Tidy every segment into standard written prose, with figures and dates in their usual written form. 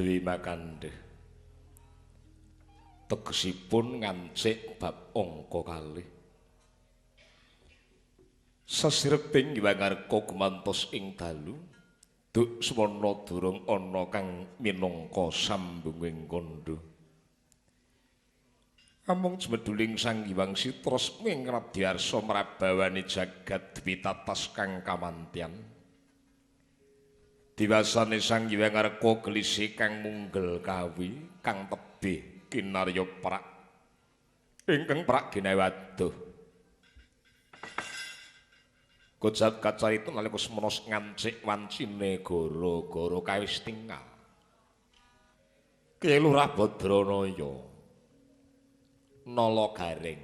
Dwi Makandhe. Tegesipun ngancik bab angka kalih. Sasirebing ngiwangarka gumantos ing dalu, duk semana durung ana kang minangka sambunging kandha. Amung jmeduling Sang Hyang Sitros mingrabyarsa mrabawani jagat pitatas kang kamantyan. Diwasane Sang Hyang Arka gelisih kang munggel kawi kang tebih kinarya prak ingkang prak ginewaduh. Gojat kacarita nalika semana ngancik wancine gara-gara kawis tinggal. Ki Lurah Badranaya Nala Garing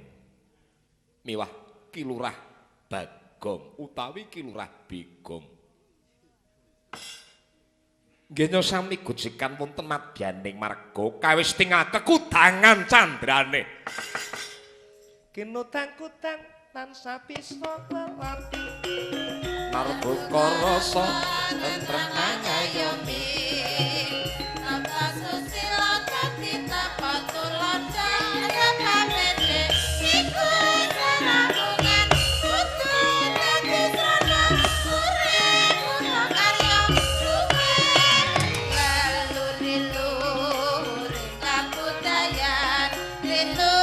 miwah Ki Lurah Bagong utawi Ki Lurah Bigong. Nggih sami gojekan wonten madyaning marga kawis tinggal kekudangan candrane. Kinutang-kutang tansah bisa lelati narbuka rasa tentrem ngayomi napa susila dadi tapatulaca kapene iku sarabungan kudu dadi sana urip karya suwe lalu rilu kabudayan rilu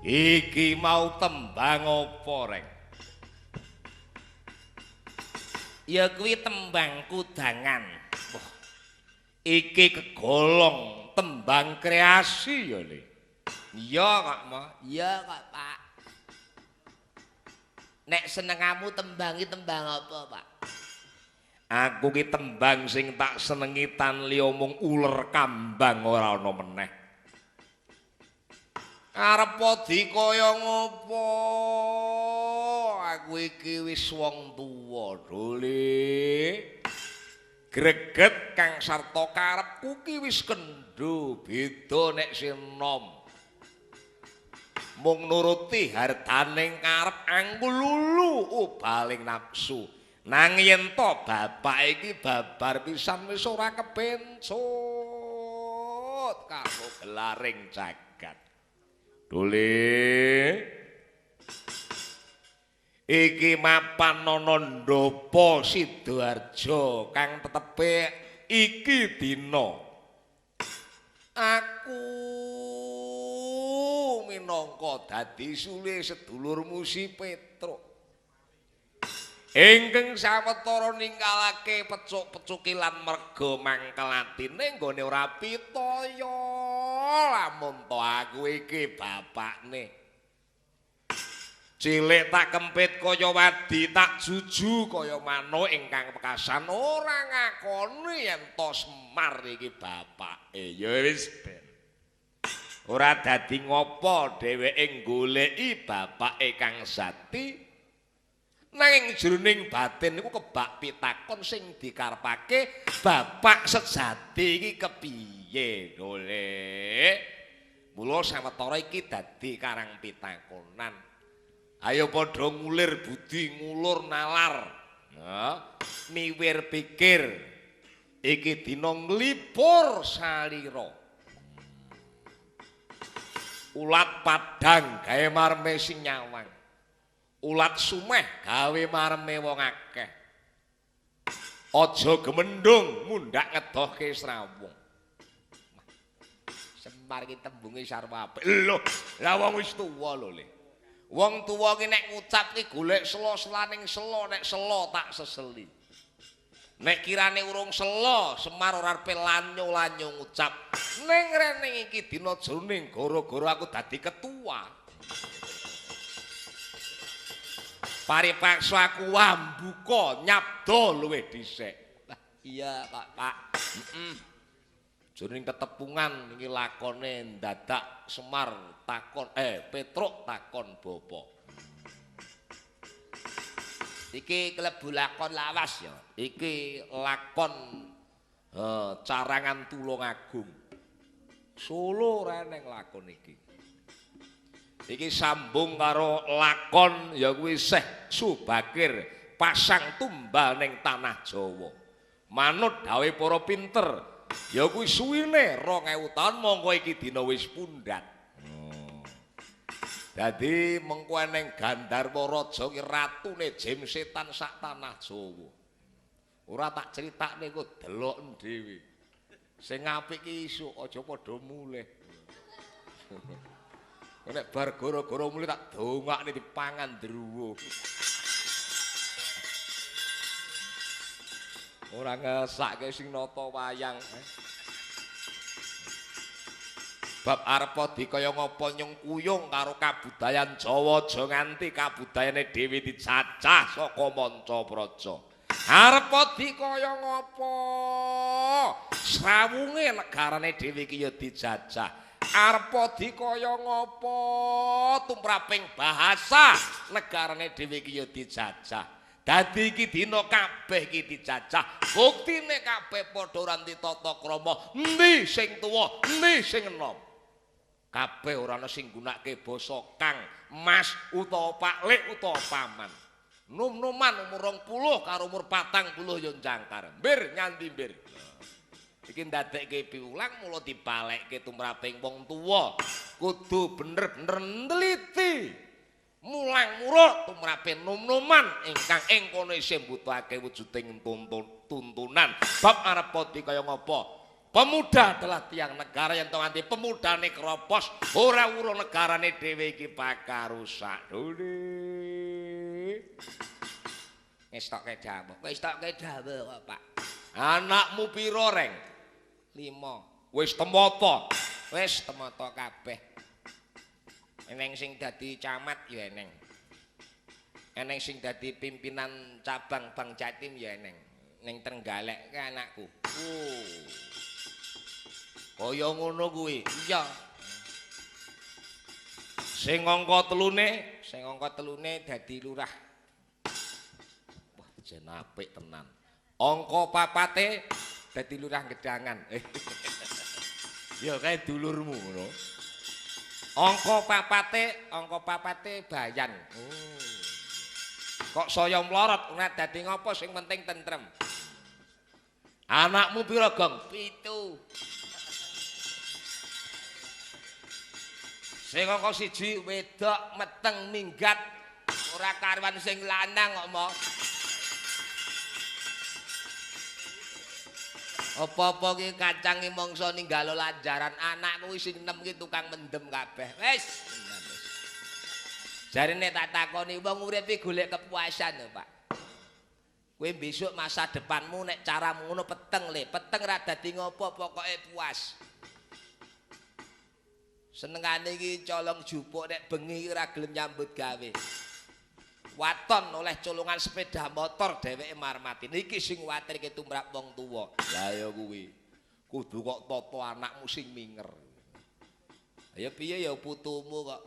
iki mau tembang apa reng? Ya kuwi tembang kudangan. Wah, iki kegolong tembang kreasi ya Le. Iya kok, Ma. Iya kok, Pak. Nek senengamu tembangi tembang apa, Pak? Aku ki tembang sing tak senengi tan liya mung uler kambang ora ana meneh. Arep dikaya ngopo? Aku iki wis wong tuwa, Dole. Greget kang sarta karepku ki wis kendho, beda nek sinom. Mung nuruti hartaning karep angkul lulu ubaling nafsu. Nang yen to bapak iki babar pisan wis ora kebencut karo gelaring jagat. Dole iki mapan ana Ndapa Sidoarjo kang tetepe iki dina aku minangka dadi sule sedulurmu si Petruk ingkang sawetara ninggalake pecuk-pecuki lan merga mangkel atine nggone ora pitaya lamun to aku iki bapakne Cilik tak kempit kaya wadi tak juju kaya manuk ingkang pekasan ora ngakoni yen to Semar iki bapake. Ya wis ben. Ora dadi ngopo dheweke goleki bapake Kang Sati. Nanging jroning batin niku kebak pitakon sing dikarepake bapak sejati iki kepiye golek. Mula sawetara iki dadi karang pitakonan. Ayo padha ngulir budi ngulur nalar. Miwir pikir iki dina nglipur salira. Ulat padang gawe marme sing nyawang. Ulat sumeh gawe marme wong akeh. Aja gemendung mundhak ngedohke Srawung. Semar iki tembunge sarwa apik. Lho, lah wong wis tuwa lho Le. Wong tuwa ki nek ngucap ki golek sela-selaning sela nek sela tak seseli. Nek kirane urung sela Semar ora arepe lanyo-lanyo ngucap. Ning rene iki dina jroning gara-gara aku dadi ketua. Paripaksa aku ambuka nyabda luwih dhisik. Iya, Pak. Jroning ketepungan iki lakone dadak Semar takon Petruk takon bapa. Iki klebu lakon lawas ya. Iki lakon Carangan Tulungagung. Solo reneng lakon iki. Iki sambung karo lakon ya kuwi Syekh Subakir pasang tumbal ning tanah Jawa. Manut dawuhe para pinter, ya kuwi suwine 2000 taun mongko iki dina wis pundhat. Dadi mengko eneng Gandharwa Raja ki ratune jim setan sak tanah Jawa. Ora tak critakne kok delok dhewe. Sing apik ki isuk aja padha mulih. Nek bar gara-gara mulih tak dongakne dipangan druwa. Ora ngesake sing nata wayang. Bab arepa dikaya ngapa nyung kuyung karo kabudayan Jawa aja nganti kabudayane dhewe dijajah saka manca praja. Arepa dikaya ngapa Srawunge negarane dhewe iki ya dijajah. Arepa dikaya ngapa tumraping bahasa negarane dhewe iki ya dijajah. Dadi iki dina kabeh iki dijajah. Buktine kabeh padha ora ditata krama. Endi sing tuwa, endi sing enom. Kabeh ora ana sing gunakake basa Kang, Mas utawa Paklik utawa Paman. Nom-noman umur 20 karo umur 40 ya jangkar. Mbir nyanti mbir. Iki ndadekke piwulang mula dibalekke tumraping wong tuwa. Kudu bener-bener nliti. Mulang muruk tumraping nom-noman ingkang ing kono isih mbutuhake wujuding tuntunan. Bab arepa dikaya ngapa? Pemuda adalah tiang negara yang nganti pemudane keropos ora urung negarane dhewe iki bakal rusak. Duli. Wis tokke dawuh. Wis tokke dawuh kok, Pak. Anakmu pira, Reng? 5. Wis temata. Wis temata kabeh. Eneng sing dadi camat ya eneng. Eneng sing dadi pimpinan cabang Bank Jatim ya eneng. Ning Trenggalek ke anakku. Kaya ngono kuwi. Iya. Sing angka telune, dadi lurah. wah jen apik tenan. Angka papate Dadi lurah Gedangan. Ya kae dulurmu ngono. Angka papate Bayan. Kok saya mlorot ora dadi ngopo sing penting tentrem. Anakmu pira, Gong? 7. Sing angka 1 wedok meteng minggat ora karuan sing lanang kok mo. Apa-apa ki kacange mangsa ninggalo lanjaran anakku sing 6 ki tukang mendem kabeh. Wis. Jarine tak takoni wong urip iki golek kepuasan lho, Pak. Kowe besok masa depanmu nek caramu ngono peteng le. Peteng ra dadi ngopo pokoke puas. Senengane iki colong jupuk nek bengi ora gelem nyambut gawe. waton oleh colongan sepeda motor dheweke marmati. Niki sing kuwatirke tumrap wong tuwa. Lah ya kuwi. Kudu kok tata anakmu sing minger. Ya piye ya putumu kok.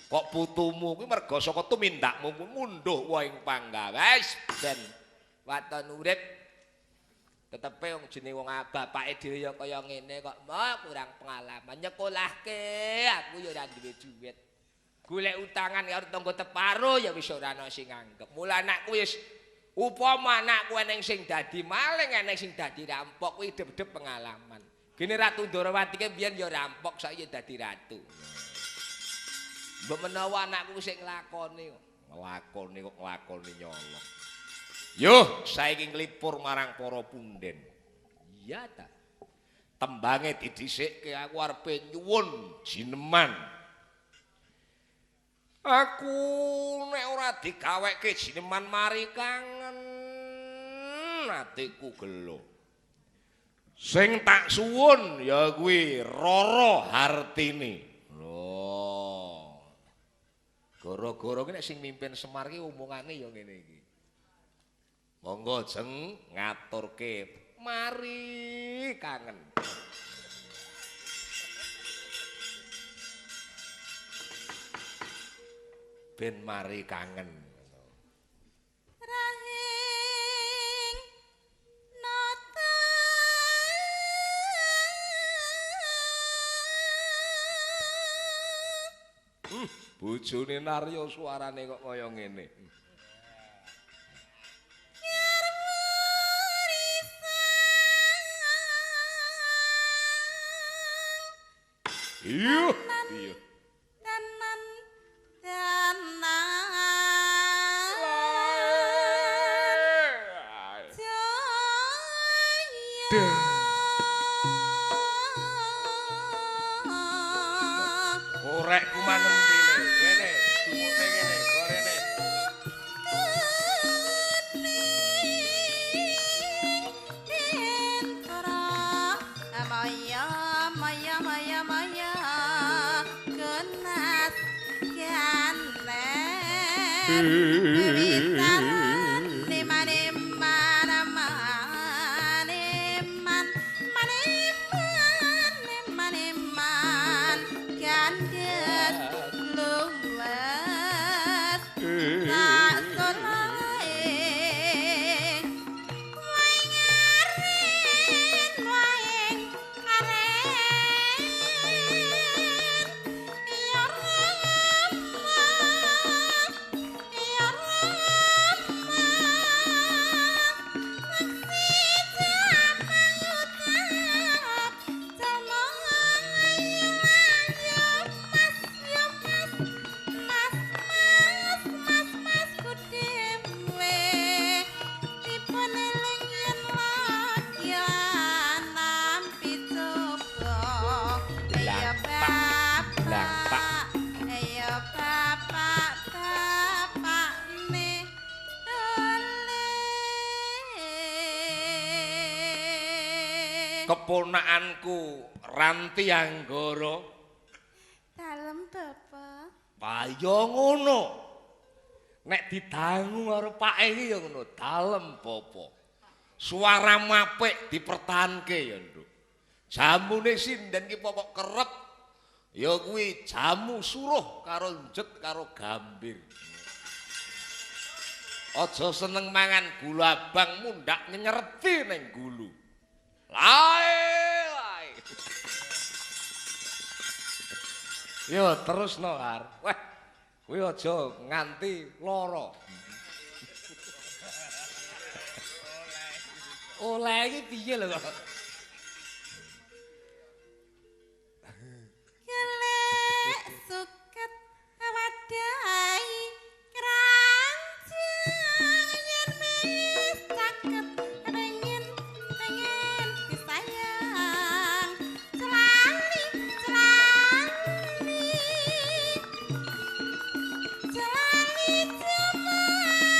Kok putumu kuwi merga saka tumindakmu munduh wae ing panggawe. Wis Ben waton urip tetepe wong jenenge wong bapake dhewe ya kaya ngene kok kurang pengalaman nyekolahke aku ya ora duwe dhuwit. Golek utangan karo tangga teparo ya wis ora ana sing nganggep. Mula anakku wis upama anakku eneng sing dadi maling, eneng sing dadi rampok kuwi dep-dep pengalaman. Gene Ratu Ndorowati ke biyen ya rampok saiki ya dadi ratu. Mbok menawa anakku sing nglakoni kok nglakoni nyolong. Yo saiki nglipur marang para punden. Iya ta. Tembange didhisikke aku arepe nyuwun jineman. Aku nek ora digaweke jineman mari kangen atiku gelo. Sing tak suwun ya kuwi Rara Hartini. Loh. Gara-gara ki nek sing mimpin Semar ki omongane ya ngene iki. Monggo jeng ngaturke Mari kangen. Ben mari kangen. Rahing nata Bojone Narya suarane kok kaya ngene. Iya, iya. tenan Korek kumanem dile, kene, sumute kene, gorene. Maya kenas Keponakanku Ranti Anggara. Dalem Bapak. Kaya ngono. Nek didangu karo pake iki ya ngono, dalem Bapak. Suara apik dipertahanke ya, Nduk. Jamune sinden ki pokok kerep ya kuwi jamu suruh karo njet karo gambir. Aja seneng mangan gula abang mundak nyereti ning gulu. Lae. Yo terus no Har. Wah, kuwi aja nganti lara. Oleh iki piye lho kok? Kelek suket wadai keranjang yen wis caket pengen disayang celali jaman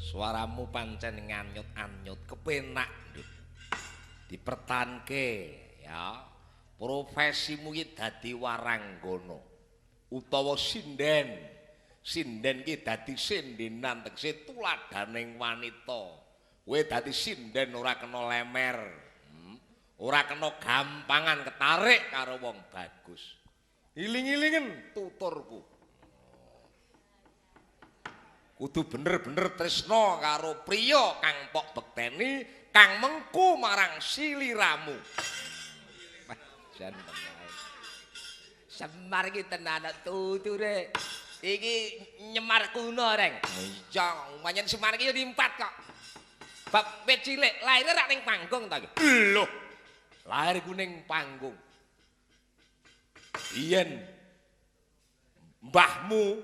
Suaramu pancen nganyut-anyut kepenak Nduk. Dipertahanke ya. Profesimu iki dadi waranggana utawa sinden. Sinden ki dadi sindenan tegese tuladaning wanita. Kowe dadi sinden ora kena lemer. Ora kena gampangan ketarik karo wong bagus. Iling-ilingen tuturku. Kudu bener-bener tresna karo priya kang pok bekteni kang mengku marang siliramu. Jan tenan. Semar iki tenan tuture. Iki Nyemar kuno, Reng. Iya, manyen Semar iki yo dimpat kok. Bab wit cilik laire rak ning panggung ta iki. Lho. Lairku ning panggung. Biyen mbahmu,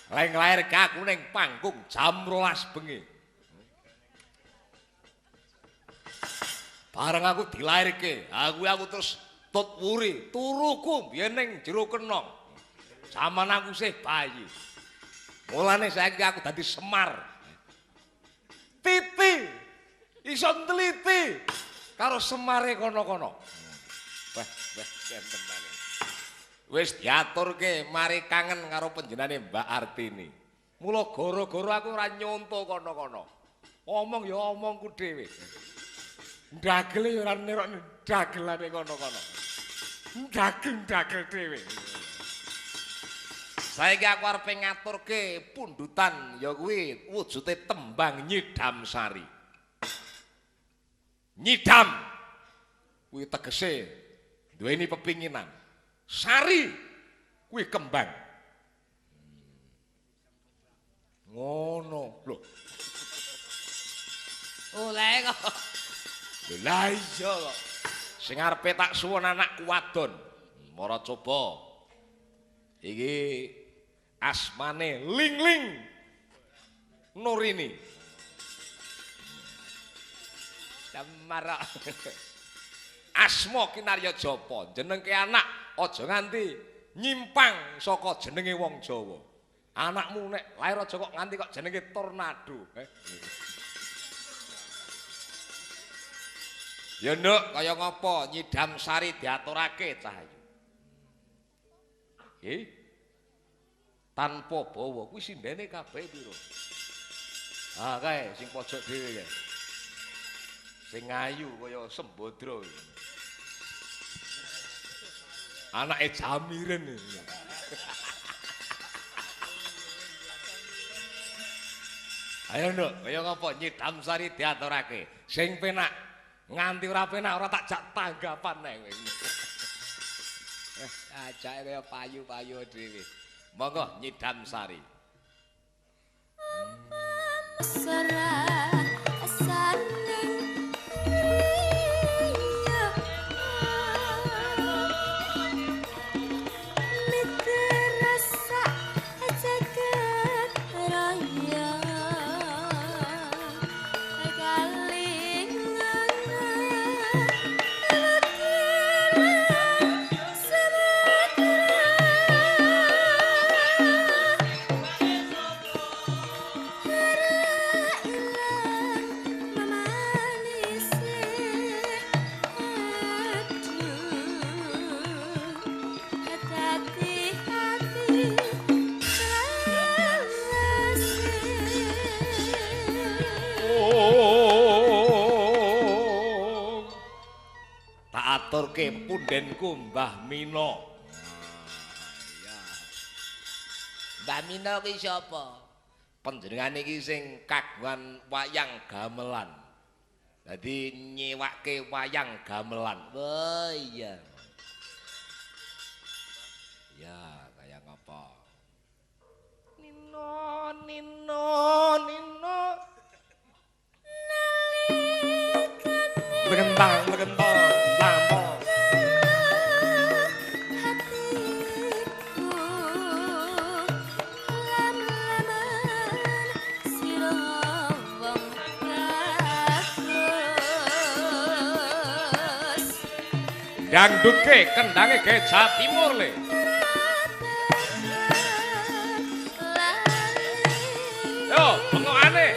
Leng lair aku ning panggung jam 12 bengi. Bareng aku dilairke, aku terus tut wuri, turuku biyen ning jero kenong. Zaman aku sih bayi. Mulane saiki aku dadi Semar. Titi iso nteliti karo Semare kono-kono. Wah, tenan. Wis diaturke mari kangen karo panjenengane Mbak Artini. Mula gara-gara aku ora nyonto kono-kono. Omong ya omongku dhewe. Ndagel ya ora nerok dagelane kono-kono. Dagel dhewe. Saiki aku arep ngaturke pundutan ya kuwi wujude tembang Nyidam Sari. Nyidam kuwi tegese duweni pepinginan. Sari kuwi kembang. Ngono lho. Oleh kok. Lah iya kok. Sing arepe tak suwun anakku wadon. Mara coba. Iki asmane Ling Nurini. Semar. Asma Kinarya Japa, jenengke anak aja nganti nyimpang saka jenenge wong Jawa. Anakmu nek lair aja kok nganti kok jenenge Tornado. Ya nduk, kaya ngapa Nyidam Sari diaturake Cahayu. Nggih. Tanpa bawa kuwi sindene kabeh piro? Ah kae sing pojok dhewe kae. Sing ayu kaya Sembadra. Anake Jamiren. Ayo nduk, kaya ngapa Nyidam Sari diaturake. Sing penak nganti ora penak ora tak jak tanggapan nek. Ajake kaya payu-payu dhewe. Monggo Nyidam Sari. Raya aturke pundenku Mbah Mina. Mbah Mina ki sapa? Panjenengan iki sing kagungan wayang gamelan. Dadi nyewake wayang gamelan. Oh iya. Ya, kaya ngapa? Nino, Nino, Nino. Legentang, legentang, lampong. Dangdutke kendange ke Jawa Timur le. Yo, bengokane.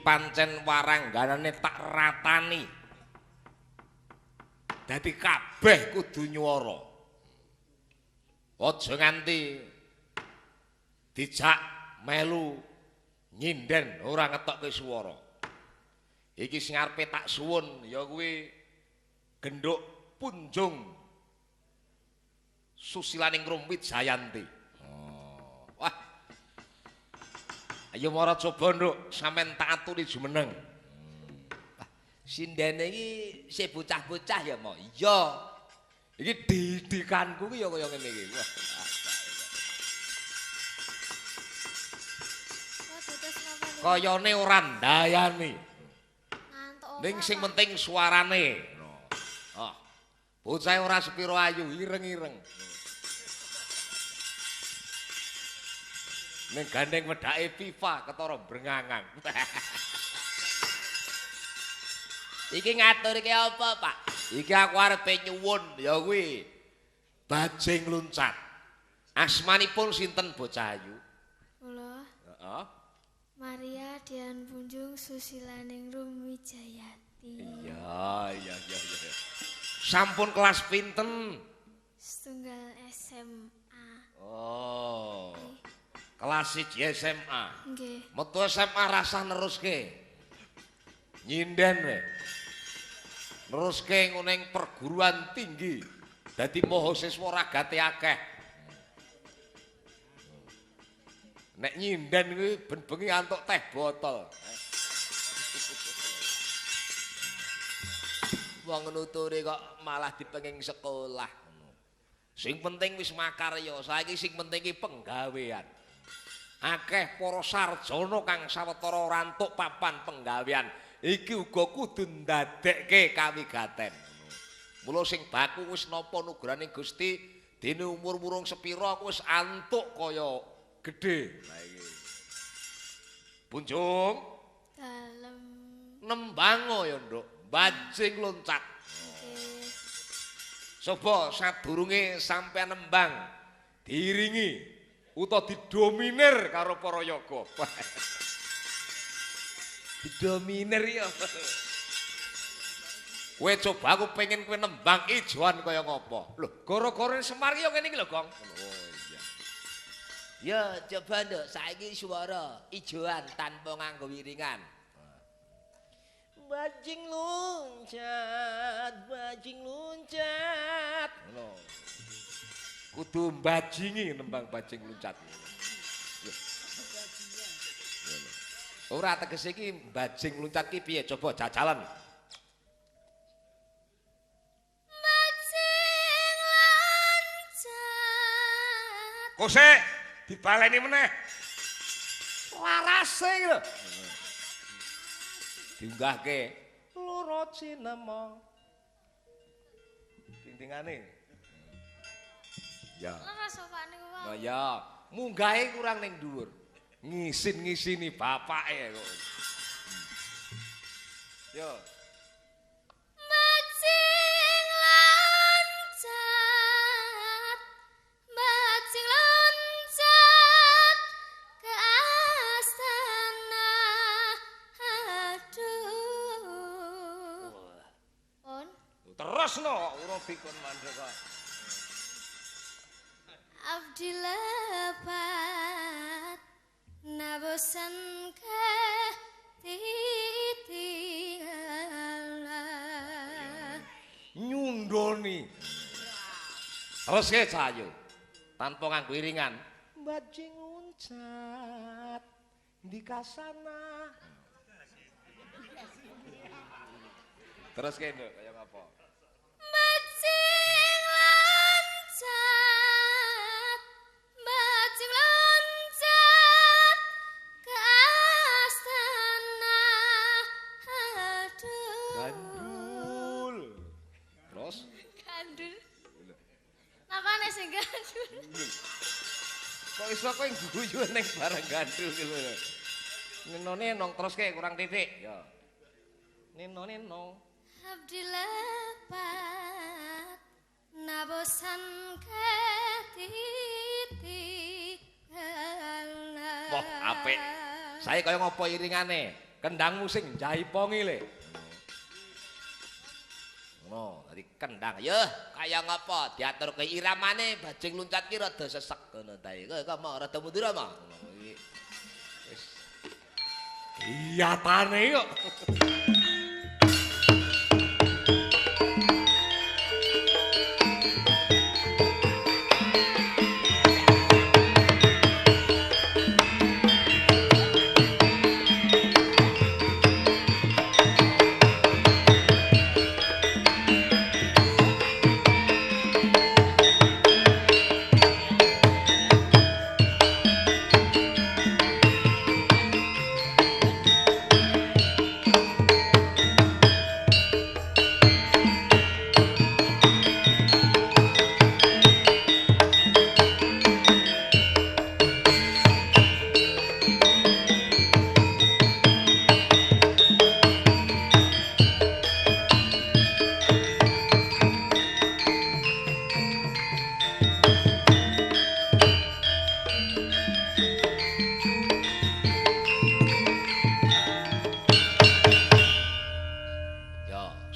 pancen warangganane tak ratani. Dadi kabeh kudu nyuwara. Aja nganti dijak melu nyinden ora ngetokke swara. Iki sing arepe tak suwun ya kuwi genduk punjung Susilaning Rumwit Jayanti. Oh, wah. Ayo mara coba nduk sampean tak aturi jumeneng. Sindene iki sik bocah-bocah ya, Mo. Iya. Iki didikanku ki ya kaya ngene iki. Wah. Kayane ora ndayani. Ning sing penting suarane. Oh. Bocah ora sepiro ayu, ireng-ireng. Ning gandeng wedake FIFA ketara brengangang. Iki ngaturke apa, Pak? Iki aku arepe nyuwun ya kuwi bajing luncat. Asmanipun sinten bocah ayu? Kula Heeh. Maria Dian Punjung Susilaning Rumwit Jayanti. Iya. Sampun kelas pinten? Setunggal SMA. Oh. Kelas 1 SMA. Nggih. Metu SMA rasah neruske. Nyinden we. Neruske nguning perguruan tinggi. Dadi mahasiswa ragate akeh. Nek nyinden kuwi ben bengi antuk teh botol. Wong nuture kok malah dipenging sekolah. Sing penting wis makarya, saiki sing penting iki penggawean. Akeh para sarjana kang sawetara ora entuk papan penggawean. Iki uga kudu ndadekke kawigaten. Mula sing baku wis napa nugrane Gusti, dene umur murung sepira aku wis antuk kaya gedhe. Lah iki. Punjung Dalem. nembang ya, Nduk. Bajing loncat. Nggih. Coba sadurunge sampean nembang diiringi utawa didominir karo para yoga. Didominir ya. Kowe coba aku pengen kowe nembang ijoan kaya ngapa? Lho, gara-gara Semar ki ya ngene iki lho, Gong. Oh iya. Ya coba nduk saiki swara ijoan tanpa nganggo wiringan. Bajing luncat, bajing luncat. Ngono. Kudu mbajingi nembang bajing luncat. Ora tegese iki bajing luncat ki piye? Coba jajalan. Bajing loncat. Kosek dibaleni meneh. Larase iki lho. Diunggahke loro cinema. Tintingane. Ya. Lah sopane kuwi. Nah ya, munggahe kurang ning dhuwur. Ngisin-ngisini bapake kok. Yo. Bajing loncat. Bajing loncat ke astana. Aduh. Pun Terusno urung dikon mandek kok. abdi lepat nabosan ke titinggalan. Nyundoni. Terus ke Cahayu. Tanpa nganggo iringan. Bajing uncat di kasana. Terus ke Nduk kaya ngapa? Bajing loncat, bajing loncat ke astana. Aduh. Gandul. Terus Gandul. Napane sing gandul? kok iso kowe guyu ning barang gandul iki lho. Nenone nong terus ke kurang titik. Ya. Nenone nong. Abdi lepat nabosan ke titinggalan. Wah, apik. Saya kaya ngopo iringane? Kendangmu sing jaipongi le. Ngono, dadi kendang. Yo, kaya ngapa diatur ke iramane bajing luncat ki rada sesek ngono ta. Kok mau rada mundur ama. Wis. Iyatane kok.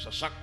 sesek.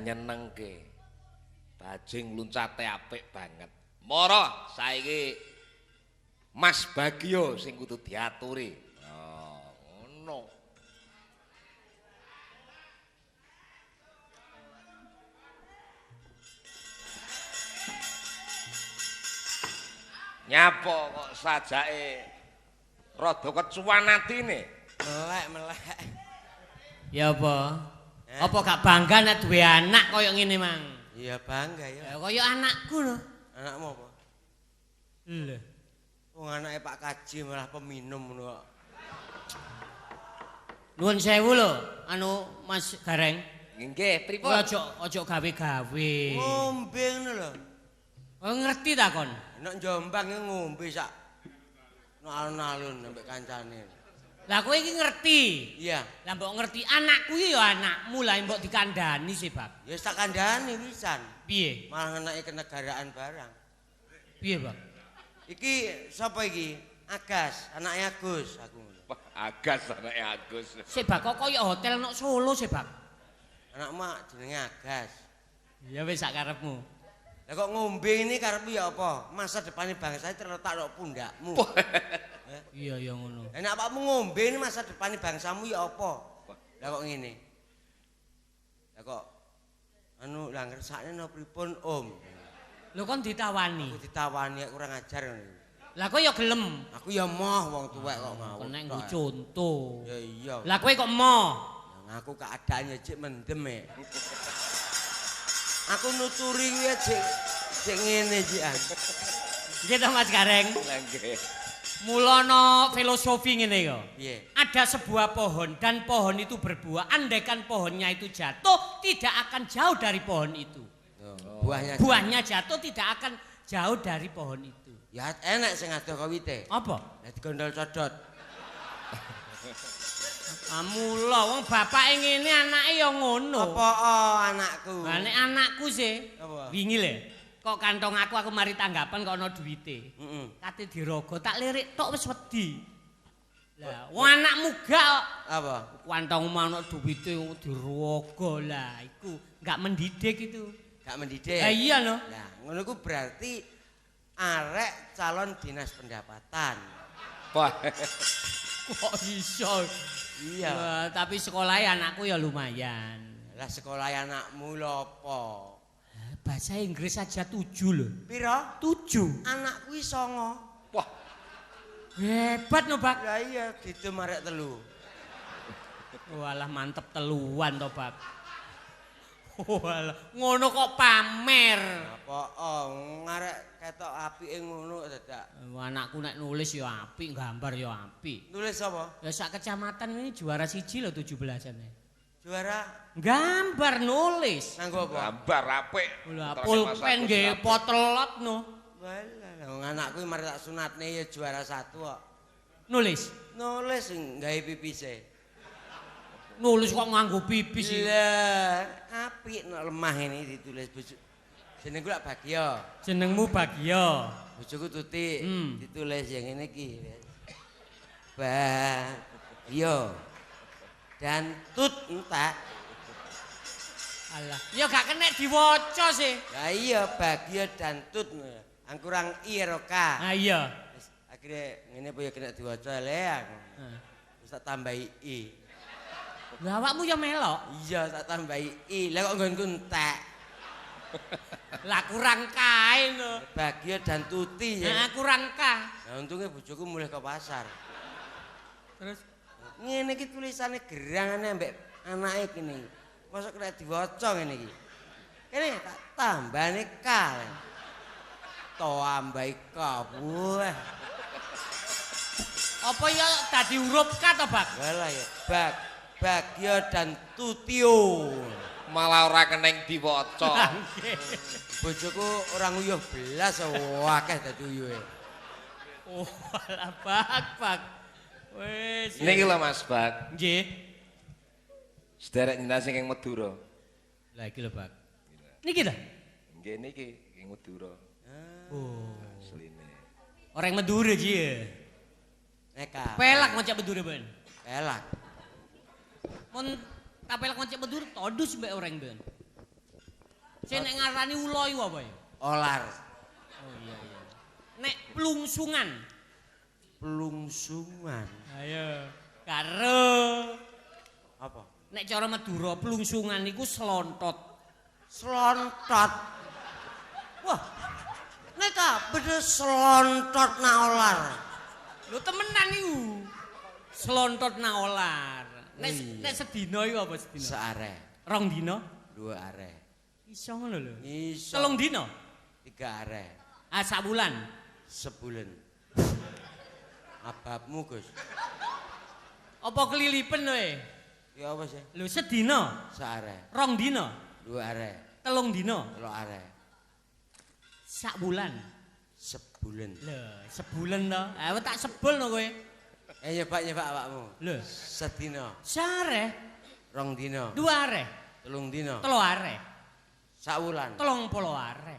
Nyenengke. Bajing luncate apik banget. Mara saiki Mas Bagio sing kudu diaturi. Oh, ngono. Nyapa kok sajake rada kecuan atine? Melek. Ya apa? Apa gak bangga nek duwe anak kaya ngene, Mang? Iya bangga ya. Ya kaya anakku lho. Anakmu apa? Lho. Wong anake Pak Kaji malah peminum ngono kok. Nuwun sewu lho, anu Mas Gareng. Nggih, pripun? Ojo gawe-gawe. Ngombe ngono lho. Oh ngerti ta kon? Nek Jombang ki ngombe sak alun-alun ambek kancane. Lah kowe iki ngerti. Iya. Lah mbok ngerti anakku iki ya anakmu lah mbok dikandani sih, Bab. Ya tak kandhani pisan. Piye? Malah ngeneki kenegaraan barang. Piye, Bab? Iki sapa iki? Agas, anaknya Agus aku. Wah, Agas anake Agus. Sik Bab kok koyo hotel nok Solo sih, Bab. Anakmu jenenge Agas. Ya wis sak karepmu. Lah kok ngombe ini karepmu ya apa? Masa depannya bangsa terletak di pundakmu. Iya ya ngono. Lah nek awakmu ngombe ini masa depannya bangsamu ya apa? Lah kok ngene. Lah kok anu lah ngersakne no pripun, Om? Lho kon ditawani. Aku ditawani kurang ajar ngono. Lah kowe ya gelem. Aku ya moh wong tuwek kok mau. Nek nggo conto. Ya iya. Lah kowe kok moh. Aku keadaannya cek mendem e. Aku nuturi kuwi cek ngene cikan. Nggih to Mas Gareng. Lah nggih. Mulana filosofi ngene ya. Piye? Ada sebuah pohon dan pohon itu berbuah. Andaikan pohonnya itu jatuh, tidak akan jauh dari pohon itu. Buahnya. Buahnya jatuh tidak akan jauh dari pohon itu. Ya enak sing adoh kawite. Apa? Lah digondol codot. Mula wong bapake ngene anake ya ngono. Apa anakku? Lah nek anakku sih Apa? wingi le kok kantong aku mari tanggapan kok ana duwite. Heeh. Kate dirogo tak lirik tok wis wedi. Lah wong anakmu gak Apa? kantongmu ana duwite dirogo lah iku gak mendidik itu. Gak mendidik. Lah iya no. Lah ngono ku berarti arek calon dinas pendapatan. Wah. Kok iso? Iya. Wah, tapi sekolahnya anakku ya lumayan. Lah sekolah anakmu lho apa? Bahasa Inggris aja 7 loh. Piro? 7. Anakku 9. Wah, Hebat no, Bak. Lah iya didem arek 3. Walah mantep teluan to, Bak. Walah, ngono kok pamer. Apa ngarek ketok apike ngono dadak. Anakku nek nulis ya apik, gambar ya apik. Nulis apa? Ya sak kecamatan ini juara 1 lho 17-an. Juara Gambar nulis. nganggo apa? gambar apik. Lah Terus pulpen Mas Agus nggih apik. potelot no. Walah, wong anakku mari tak sunatne ya juara 1 kok. Nulis. Nulis gawe pipise. Nulis kok nganggo pipis sih. Lah, apik nek lemah ini ditulis bojo. Jenengku lak Bagio. Jenengmu Bagio. Bojoku Tuti. Hmm. Ditulis yang ini ki. Bagio. Dan tut entak. Alah, ya gak kena diwaca sih. Lah iya Bagio dan tut. Ang kurang i karo k. Ah iya. Terus akhirnya ngene apa ya kena diwaca leang. Heeh. Terus tak tambahi i. Lah awakmu ya melok. Iya tak tambahi i. Lah kok nggonku entek. Lah kurang kae no. Bagio dan Tuti ya. Nah, kurang ka. Nah untungnya bojoku mulai ke pasar. Terus Ngene iki tulisane gerangane ambek anake kene. Mosok kena diwaca ngene iki. Kene tak tambane K. Tambahi K. Wah. apa ya dadi huruf K to, Bak? Walah ya. Bagio dan Tutio. Malah ora keneng diwaca. Bojoku ora nguyuh belas akeh dadi uyuhe. Oh, alah Bak. Wes. Niki lho Mas Bak. Nggih. Sederek nyentas ing Madura. Lah iki lho, Bak. Niki ta? Nggih niki ing Madura. Oh. Asline. Orang Madura iki ya. Neka. Pelak ngocek Madura, Ben. Pelak. Mun tak pelak ngocek Madura todus mbek orang, Ben. Sing nek ngarani ula iku apa ya? Olar. Oh iya. Nek plungsungan. Plungsungan. Ayo. Karo. Apa? Nek cara Madura plungsungan niku slontot. Slontot. Wah. Neka bener slontot nak olar. Lho temenan iku. Slontot nang olar. Nek Iya. nek sedina iku apa sedina? Seare. Rong dina? 2 are. Iso ngono lho. Iso. 3 dina? 3 are. Ah sak bulan. Sebulan. Ababmu Gus. Apa kelilipen kowe? Ya apa sih? Lho sedina, Seare. rong dina, 2 are. 3 dina. 3 are. Sak bulan. Sebulan. Lho, sebulan to. Ah tak sebul no kowe. Nyebak awakmu. Lho, Sedina, sare, 2 dina, 2 are, 3 dina, 3 are, sak wulan. 30 are.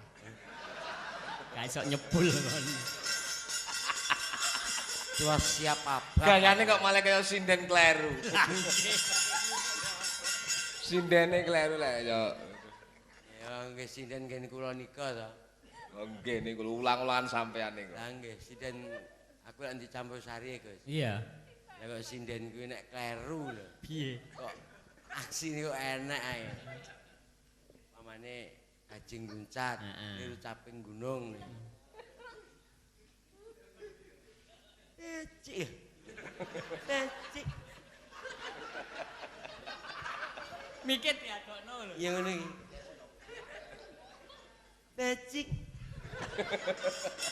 Gak iso nyebul kon. Tua siap apa? Gayane kok malah kaya sinden kleru. Sindene kleru lah ya. Ya nggih sinden kene kula nika to. Oh nggih niku ulang-ulangan sampean niku. Lah nggih sinden aku lek dicampur sari Gus. Iya. Lah kok sinden kuwi nek kleru lho. Piye? Kok aksi niku enak ae. Pamane Hajing Guncat, niru caping gunung. Cik. Cik. Mikir diadokno lho. Ya ngono iki. Cik.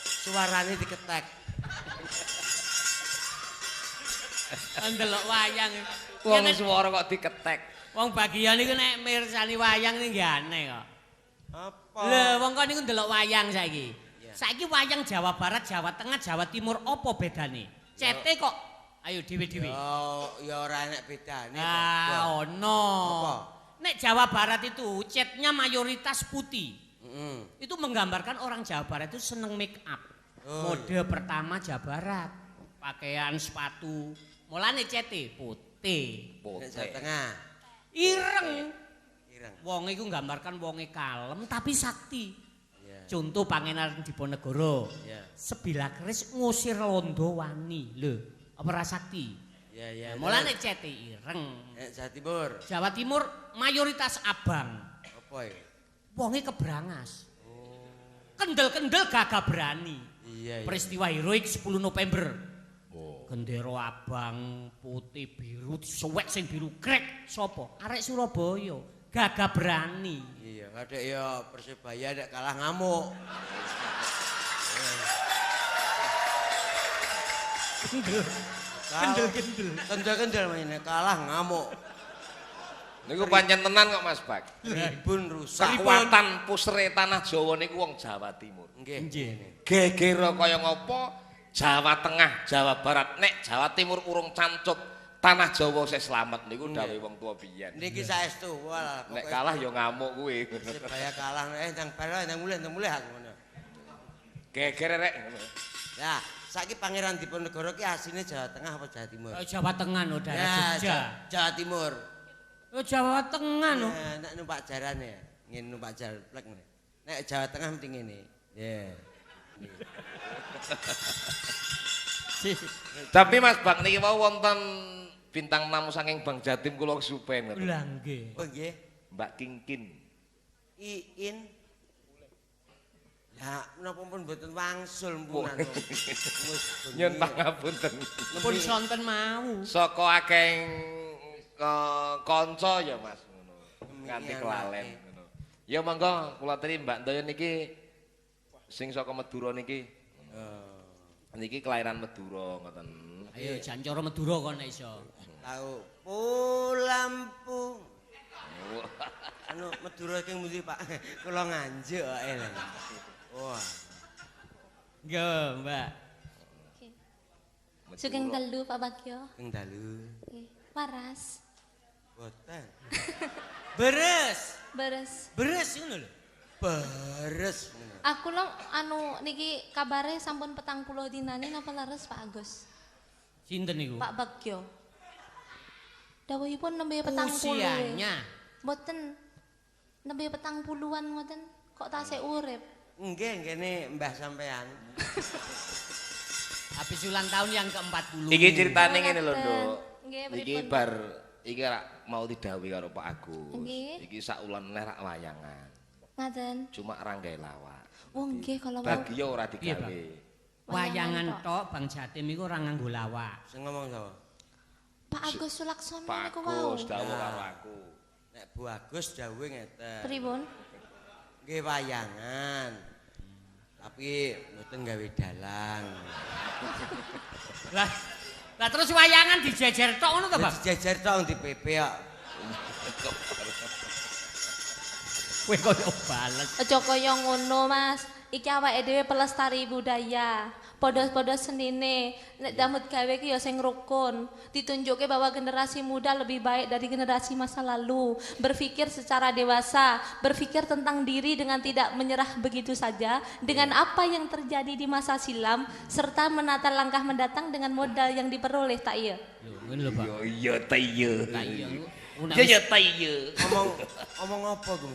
Suarane diketek. Ndelok wayang. Wong swara kok diketek. Wong bagian iku nek mirsani wayang iki aneh kok. Apa? Lho, wong kon niku ndelok wayang saiki. Saiki wayang Jawa Barat, Jawa Tengah, Jawa Timur apa bedane? Cete kok ayo dhewe-dhewe. Ya ora enek bedane. Ah, ono. Apa? Nek Jawa Barat itu catnya mayoritas putih. Heeh. Itu menggambarkan orang Jawa Barat itu seneng make up. Mode pertama Jawa Barat. Pakaian, sepatu. Mulane cete putih. Jawa Tengah. Ireng. Ireng. Wong iku nggambarkan wonge kalem tapi sakti. Iya. Contoh Pangeran Diponegoro. Iya. Sebilah keris ngusir londo wani. Lho, apa ra sakti? Iya. Mulane cete ireng. Jawa Timur. Jawa Timur mayoritas abang. Apa iki? Wonge kebrangas. Kendel-kendel gagah berani. Iya. Peristiwa heroik 10 November. Gendera abang, putih, biru, suwek sing biru krek. Sopo? Arek Surabaya. Gagah berani. Iya, kadek ya Persebaya nek kalah ngamuk. Kendel-kendel. Kendel-kendel mainnya kalah ngamuk. Niku pancen tenan kok Mas Bak. Tribun rusak. Kekuatan pusre tanah Jawa niku wong Jawa Timur. Nggih. Gegera kaya ngopo Jawa Tengah, Jawa Barat, nek Jawa Timur urung cancut tanah Jawa sing slamet niku dawuh wong tua biyen. Niki saestu wala. Nek kalah ya ngamuk kuwi. Persebaya kalah nang bal nang mulih aku ngono. Geger rek. Lah, saiki Pangeran Diponegoro ki asline Jawa Tengah apa Jawa Timur? Jawa Tengah no, daerah Jogja. Jawa Timur. Oh, Jawa Tengah no. Nek numpak jarane, ngene numpak jar plek ngene. Nek Jawa Tengah mesti ngene. Ya. Tapi Mas Bak niki wau wonten bintang tamu saking Bang Jatim kula kesupen ngoten. Lah nggih. Oh nggih. Mbak Kingkin. Iin. Ya, menapa pun mboten wangsul mpunan. Nyun pangapunten. Pun sonten mau. Saka akeh kanca ya Mas ngono. Nganti kelalen ngono. Ya monggo kula aturi Mbak Ndoyo niki sing saka Madura niki. Niki kelahiran Madura ngoten. Ayo jancara Madura kon nek iso. Tahu Pulampu. Anu Madura ki ngendi Pak? Kula nganjuk kok. Wah. Nggih, Mbak. Sugeng telu Pak Bagyo. Ing dalu. Nggih. Waras. Boten. Beres. Beres. Beres ngono lho. Beres. Aku lo anu niki kabare sampun 40 dinane napa leres Pak Agus? Sinten niku? Pak Bagyo. Dawuhipun nembe 40. Usianya. Mboten. Nembe 40-an ngoten. Kok tasih urip? Nggih, ngene Mbah sampean. Habis ulang tahun yang ke-40. Iki ceritane ngene lho, Nduk. Nggih, Iki pripun? bar iki rak mau didhawuhi karo Pak Agus. Nggih. Iki sak ulan meneh rak wayangan. Ngaten. Cuma ranggae lawak. Oh nggih kalau mau Bagio ora Piye, digawe. Wayangan tok Bang Jatim iku ora nganggo lawak. Sing ngomong sapa? Pak Agus Sulaksono Pak niku wau. Agus dawuh karo aku. Nek Bu Agus dawuhe ngeten. Pripun? Nggih wayangan. Tapi mboten gawe dalang. Lah terus wayangan dijejer tok ngono to, Bang? Dijejer tok di PP kok. Kowe koyo bales. Aja kaya ngono, Mas. iki awake dhewe pelestari budaya. Podo-podo senine, nek damut gawe ki ya sing rukun. Ditunjukke bahwa generasi muda lebih baik dari generasi masa lalu. Berpikir secara dewasa, berpikir tentang diri dengan tidak menyerah begitu saja dengan apa yang terjadi di masa silam serta menata langkah mendatang dengan modal yang diperoleh tak iya. Lho, ngene lho, Pak. Iya ta iya. Tak iya. Ya ta iya. Ngomong apa ku?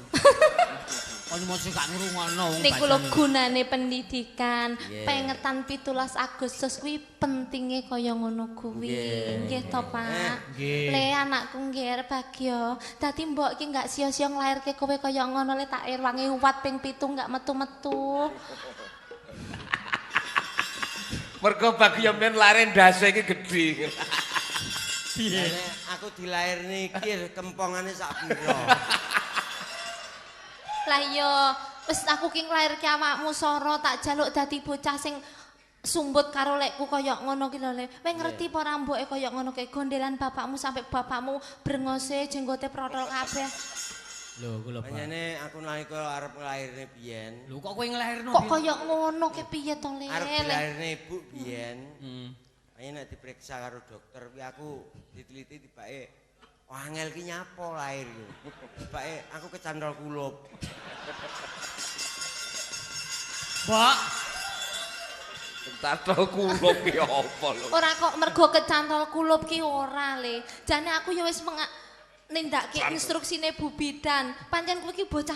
Kon mesti gak ngrungokno wong Niku lho bacane. gunane pendidikan. Yeah. Pengetan 17 Agustus kuwi pentinge kaya ngono kuwi. Yeah. Nggih to, Pak. Nggih. Le anakku nggih arep bagya. Dadi mbok ki gak sia-sia nglairke kowe kaya ngono le tak irwangi uwat ping 7 gak metu-metu. Mergo bagya men lare ndase iki gedhe. Nek aku dilairne iki kempongane sak pira. Lah iya, wis aku ki nglairke awakmu Sara tak jaluk dadi bocah sing sumbut karo lekku kaya ngono ki lho Le. Kowe ngerti apa ora mboke kaya ngono ki gondelan bapakmu sampai bapakmu brengose jenggote protol kabeh. Lho, ku lho, Pak. Panjane aku nalika arep nglairne biyen. Lho kok kowe nglairno Kok kaya ngono ki piye to Le? Arep dilairne ibu biyen. Hmm. Ayo nek diperiksa karo dokter kuwi aku diteliti tibake angel ki nyapo lair yo. Tibake aku kecantol kulup. Mbak, Tato kulup ki apa lho. Ora kok mergo kecantol kulup ki ora Le. Jane aku ya wis nindakke instruksine Bu Bidan. Pancen kowe ki bocah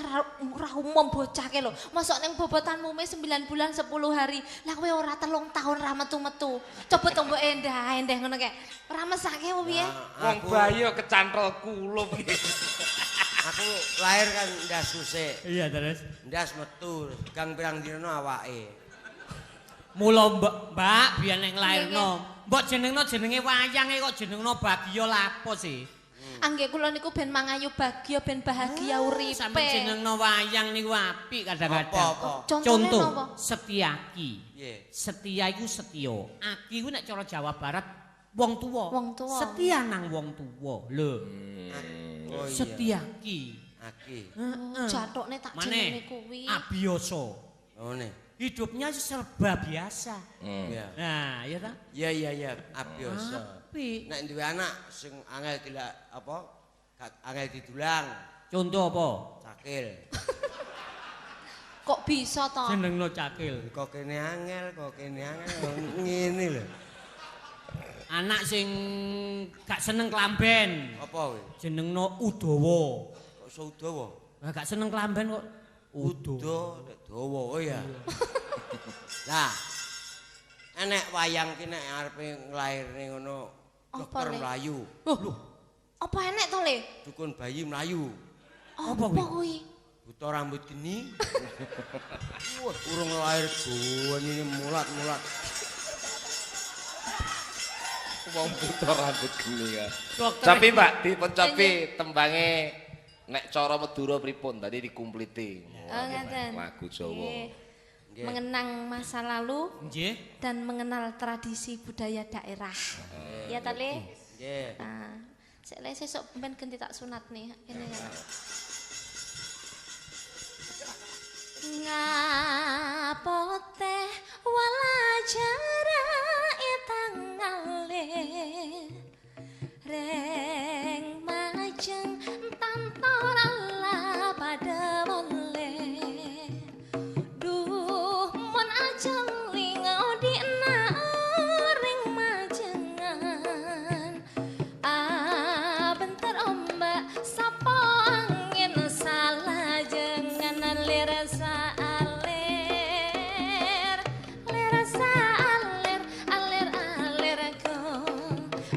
ora umum bocah ke lho. Mosok ning bobotanmu 9 bulan 10 hari. Lah kowe ora 3 tahun ra metu-metu. Coba tombok endah ngono kek. Ora mesake apa piye? Wong bayi kecantol kulup iki. Aku lahir kan ndas susik. iya terus. Ndas metu, gang pirang dino awake. Mula Mbak biyen nek nglairno, mbok jenenge wayange kok jenengno Bagya lapo sih? Anggih kula niku ben mangayu bagya ben bahagia uripe. Sampe jenengno wayang niku apik kadang-kadang. Apa-apa? Contone Contoh, napa? Setiaki. Piye? Setia iku setya. Aki ku nek cara Jawa Barat wong tuwa. Wong tuwa. Setia nang wong tuwa. Lho, Oh iya. Setiaki. Aki. Oh, jathukne tak jenenge Maneh kuwi. abiyasa. Oh ne. Hidupnya serba biasa. Iya. Nah, ya ta? Iya, abioso. Apik. Nek duwe anak sing angel dilak apa? Angel didulang, Contoh apa? cakil. Kok bisa to? Jenengno Cakil. Kok kene angel, ngene lho. Anak sing gak seneng klamben. Apa kuwi? Jenengno Udawa. Kok Saudawa? Lah gak seneng klamben kok Udo, nek dawa oh ya. Lah. Enek wayang ki nek arepe nglairne ngono Apa, dokter Le? mlayu. Apa enek to Le? Dukun bayi mlayu. Apa kuwi? Buta rambut geni. Wah, urung lahir gowan ini mulat-mulat. Wong buta rambut geni ya. Dokter. Tapi Mbak dipencopi tembange nek cara Madura pripun tadi dikumpliti. Oh, ngaten. Lagu Jawa. Nggih. Nggih. Mengenang masa lalu Nggih. dan mengenal tradisi budaya daerah. Ya ta Le? Nggih. Nah, sik Le sesuk ben ganti tak sunat nih. Ini ya. Ngapote walajara itangale reng majeng tantorala pada wole duh mon ajeng lingo di ring majengan bentar ombak sapa angin salah jangan lir sa alir alir go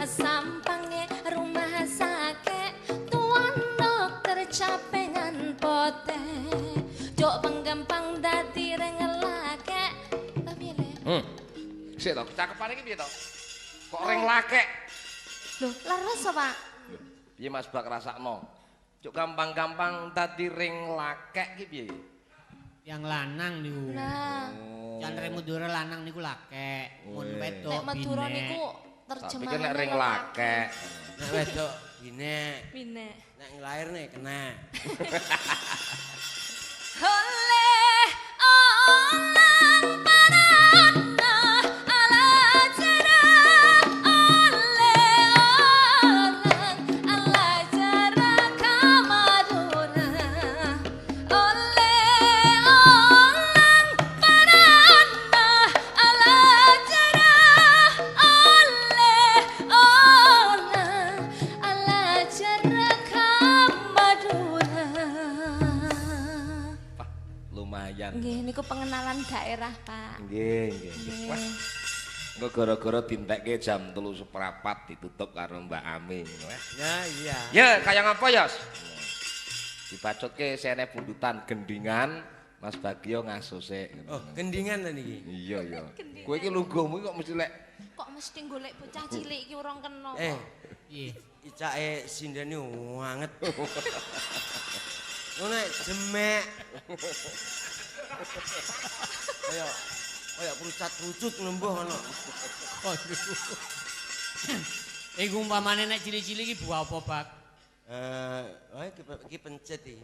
sampange rumah sakit tuan dokter capengan pote jok penggampang dadi rengelake tapi le Sik to, cakepane iki piye to? Kok ring lakek? lho leres apa Piye Mas Bak rasakno? Cuk gampang-gampang dadi ring lakek iki piye? Yang lanang niku. nah Jantre Madura lanang niku lakek. Mun wedok nek Madura binek. niku Tapi terjemahan kan nek ring lakek. Nek wedok binek, bine nek nglairne kena. oleh oh Jan. Nggih, niku pengenalan daerah, Pak. Nggih, nggih. Wah, engko gara-gara dintekke jam 3:15 ditutup karo Mbak Ami ngono ya. Ya iya. Ya, kaya ngapa, Yos? Dibacutke sene bundutan gendingan Mas Bagio ngaso sik. Oh, gendingan ta niki. Iya, iya. Kowe iki lungguhmu kok mesti lek Kok mesti golek bocah cilik iki urung kena. Piye? Icake sindene wanget. Ngono jemek. Kaya prucat-prucut nembuh ngono. Iku umpamane nek cilik-cilik iki buah apa, Bak? Iki pencet iki.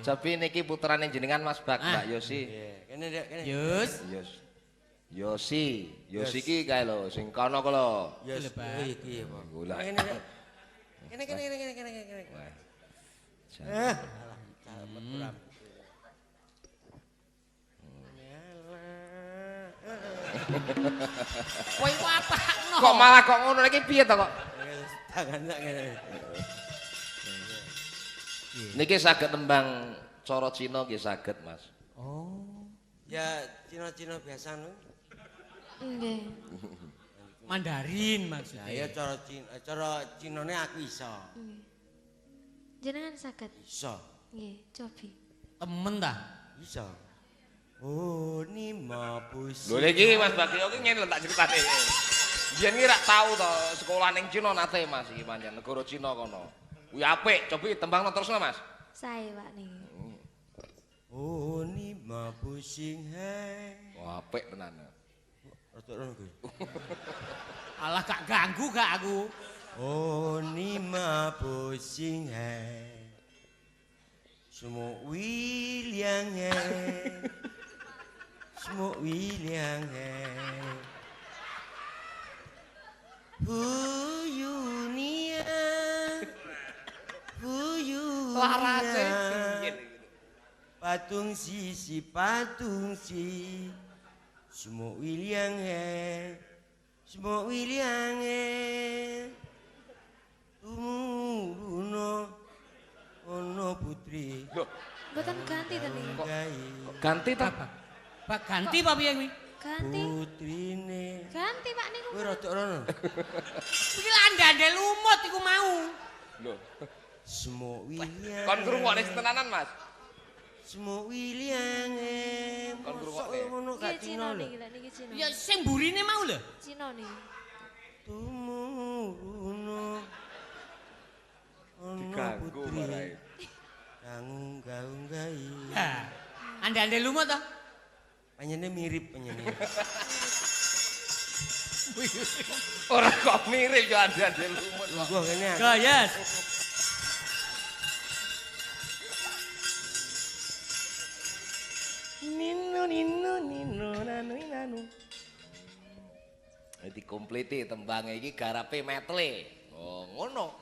Tapi niki putrane jenengan Mas Bak, Mbak Yosi. Kene Dek, kene. Yus. Yos. Yosi, Yosi iki kae lho sing kono ku lho. Yes, Pak. iki apa? Gula. Kene Dek. Kene. Kowe apakno? Kok malah kok ngono iki piye to kok? Tangan ngene. Niki saged tembang cara Cina nggih saged, Mas. Oh. Ya Cina-Cina biasa nu. Nggih. Mandarin maksudnya. Ya cara Cinane aku iso. Jenengan saged. Iso. Nggih, cobi. Temen ta? Iso. Oh, ni mapus. Lho iki Mas Bagio iki ngene lho tak critane. Biyen iki rak tau to sekolah ning Cina nate Mas iki pancen negara Cina kono. Kuwi apik, cobi tembangno terusno Mas. Sae Pak niki. Oh, ni mapusing hai. Wah, apik tenan. Rada rono kuwi. Alah gak ganggu gak aku. Oh, ni mapusing hai. Semua William hai. Semua William hai. Huyunia. Larase patung si semua William semua William tumuruno ono putri Mboten ganti to niki. Ganti ta? Bak ganti apa piye kuwi? Ganti. putrine Ganti Pak niku. kowe rada rono Iki landane lumut iku mau. Lho. semua William Kon ngrungokne tenanan, Mas. semua William Kon ngrungokne. ngono Nggih gak Cina Cina lho niki lho niki Cina. Ya sing burine mau lho. Cina niki. Tumuruno ono Diganggu putri marahe. Gaung-gaung-gai Ha. Ande-ande lumut to? Panjenengan mirip panjenengan. Ora kok mirip yo ande-ande lumut kok. Gua kene aku. Gayas. Nino nanu. Dikompleti tembange iki garape metle. Oh, ngono.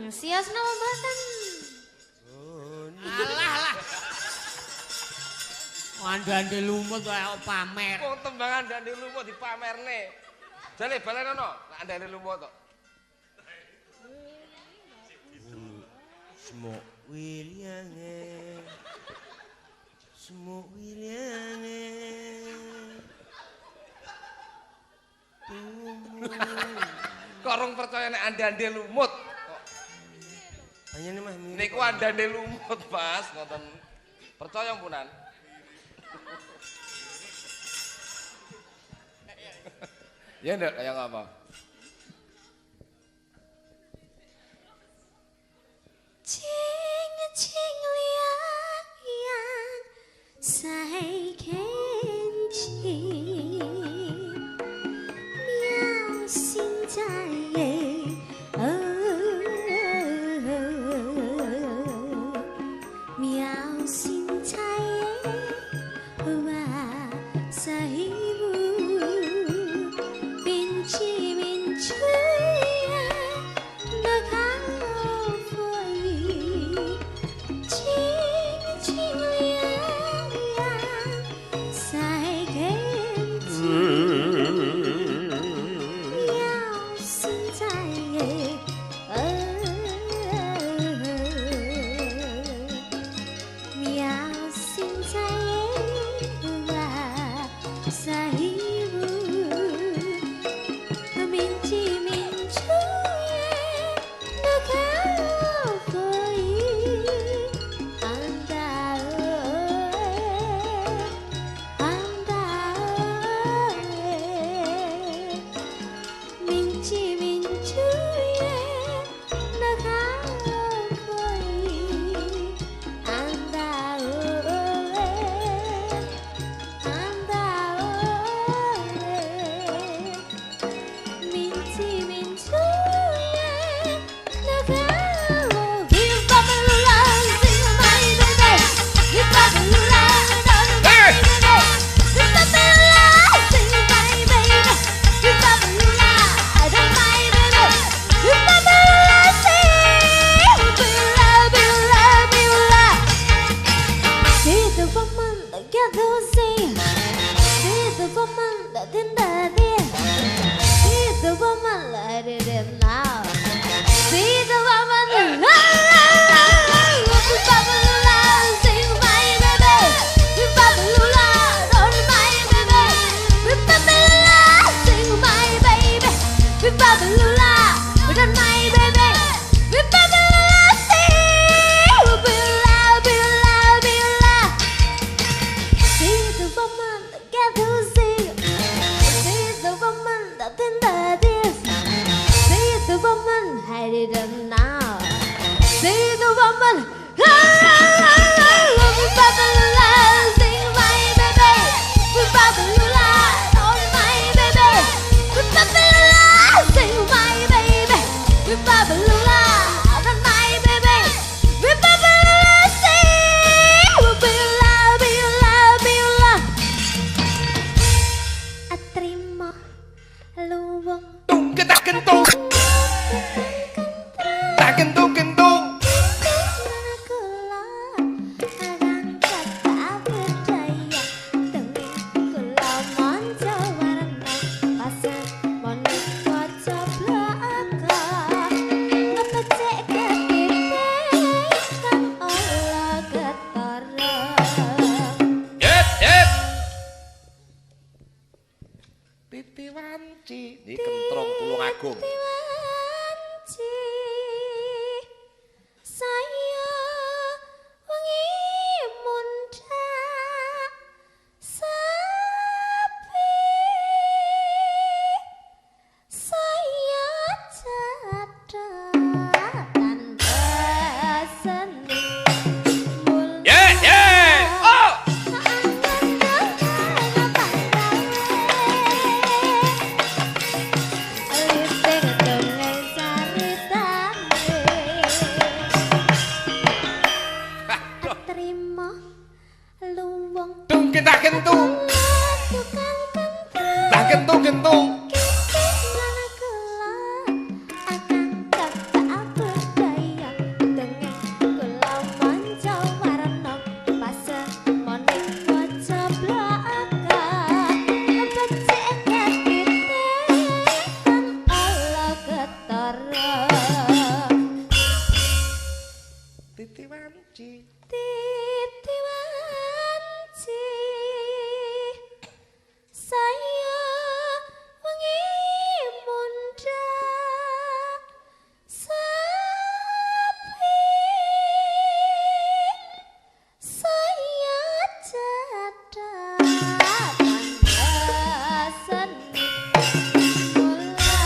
Sias napa mboten? Alah. Ande-ande lumut kaya pamer. Wong tembangan ande lumut dipamerne. Jane balen ono, ande lumut kok. Semua William semua William Korong percaya nek ande lumut. Panjenengan mah mirip. Niku ande lumut, Mas, ngoten. Percaya mpunan. Ya ndak kaya ngapa? Ching ching liang yang sai ken chi miao xin zai ye miao xin zai ye wa sai bu bin chi Sing the woman. La la la la la. We babala. Sing my baby. We babala. Oh my baby. We babala. Sing my baby. We babala. Oh my baby. We babala. Sing. We bila bila bila. Atrimo luwung. Tung ketak kentung. Tak kentung kentung. Titi wanci. Ini kentrong tulung agung. Saya wengi munda sepi saya cadat tanpa seni Oh. Terima luwung Tung ketak kentung. tukang Tak kentung kentung. Titi wanci. Titi wanci saya wengi munda sepi saya cadat tanpa seni mula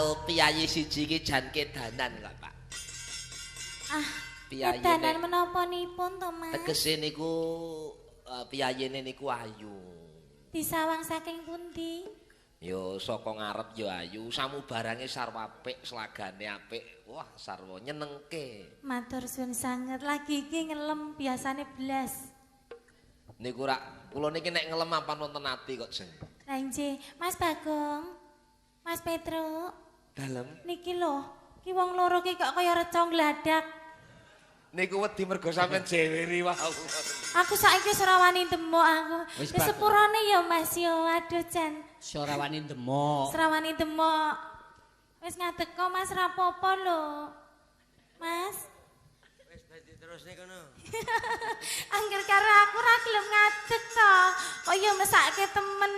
karo piyayi siji iki jan kedanan kok, Pak. Ah, Piyayine. kedanan menapa-nipun to, Mas? Tegese niku piyayine niku ayu. Disawang saking pundi? Yo saka ngarep yo ayu, samubarange sarwa apik, slagane apik. Wah, sarwa nyenengke. Matur suwun sanget. Lagi iki ngelem biasane blas. Niku rak kula niki nek ngelem apan wonten ati kok, Jeng. Lah nggih, Mas Bagong. Mas Petro. Dalem. Niki lho, ki wong loro ki kok kaya reca gladak. Niku wedi mergo sampean jeweri wau. Aku saiki wis ora wani demok aku. Wis, Wis Bagong. sepurane ya Mas yo. Aduh Jan. Ora wani demok. Ora wani demok. Wis ngadeg kok Mas rapopo lho. Mas. Wis dadi terus nih kono. Angger karo aku ora gelem ngadeg to. Kok ya mesake temen.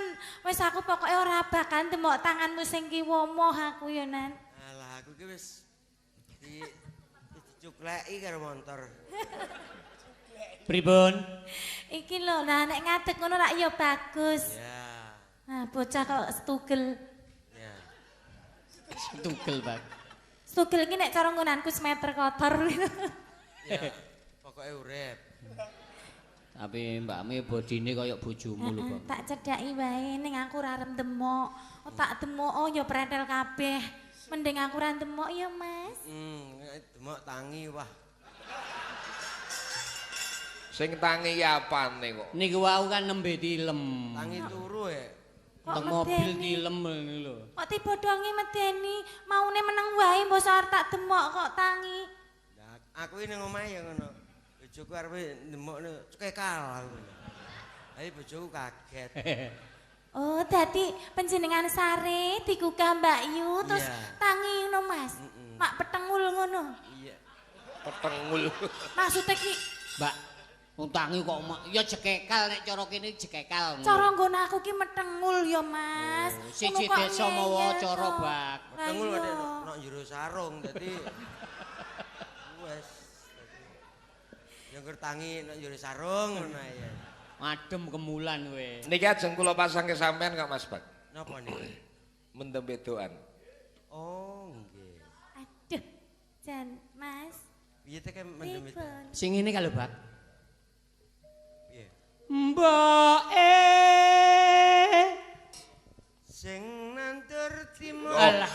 Wis aku pokoke ora bakal demok tanganmu sing kiwomo aku ya Nan. Alah aku ki wis dicukleki karo montor. Pripun? Iki lho, nah nek ngadeg ngono rak ya bagus. Ya. Nah, bocah kok stugel. Ya. Tugel, Pak. Stugel iki nek cara nggonanku semeter kotor. Ya. Pokoke urip. Tapi mbakmu bodine kaya bojomu lho, Pak. Tak cedhaki wae ning aku ora arep demok. Oh, tak demok oh ya pretel kabeh. Mending aku ora demok ya, Mas. Demok tangi wah. Sing tangi ki apane kok? Niku wau kan nembe tilem. Tangi turu ya. Nang mobil tilem ngene lho. Kok tiba dongi medeni, maune meneng wae mbok arep tak demok kok tangi. Lah aku ini ngomah ya ngono. Bojoku arepe ndemokne cekal aku. Ayo bojoku kaget. Oh, dadi panjenengan sare digugah Mbak Yu terus Iya. tangi ngono, Mas. Mak petengul ngono. Iya. Petengul. Maksudnya ki Mbak, utangi kok ya jekekal nek cara kene jekekal. cara nggon aku ki metengul ya, Mas. Siji Ngono kok desa mawa ngeyel cara, to. Bak. Metengul Lah ada iya. nok jero sarung dadi wes. Yang kertangi nok jero sarung ngono ya. Adem kemulan kowe. Niki ajeng kula pasang ke sampean kok Mas Bak. Napa niki? Mendem bedoan. Oh, nggih. Aduh, Jan, Mas. Piye teh mendem itu? Pripun? Sing ngene kalau Bak. Piye? Mbake Sing nandur timur. alah.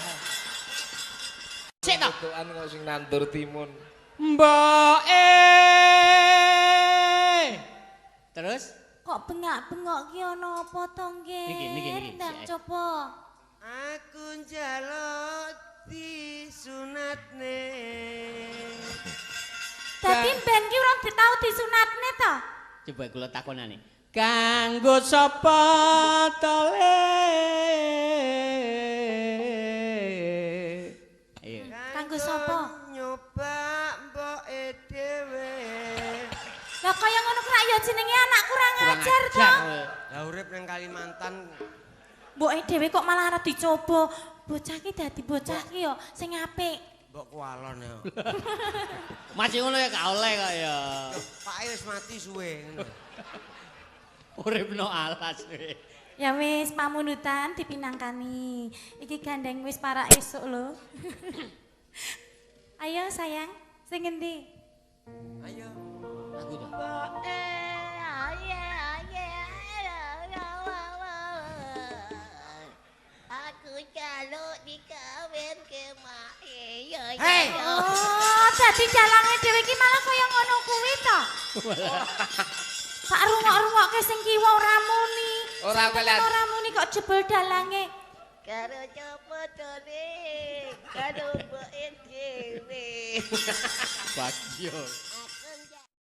Sik to. Bedoan kok sing nandur timun. Mbake. Terus Kok bengak-bengok ki ana apa to nggih? Niki. Ndang coba. Aku njaluk disunatne. Dadi ben ki urung tau disunatne to? coba kula takonane. Kanggo sapa tole? Ayo. Kanggo sapa? Nyoba mboke dhewe. Lah kaya ngono ku rak ya jenenge anak kurang ajar to. kowe. Lah urip ning Kalimantan Mboke dhewe kok malah arep dicoba. Bocah ki dadi bocah ki yo sing apik. mbok kualon ya. Masih ngono ya gak oleh kok ya. Pake wis mati suwe ngono. Uripno alas kowe. Ya wis pamunutan dipinangkani. Iki gandeng wis para esuk lho. Ayo sayang, sing endi? Ayo. Aku to. Aku jaluk dikawin ke mak Hei! Oh, dadi dalange dhewe iki malah kaya ngono kuwi to. Tak rungok-rungokke sing kiwa ora muni. Ora pelan. Ora muni kok jebol dalange. karo cepet tole karo mbok dhewe Bagyo.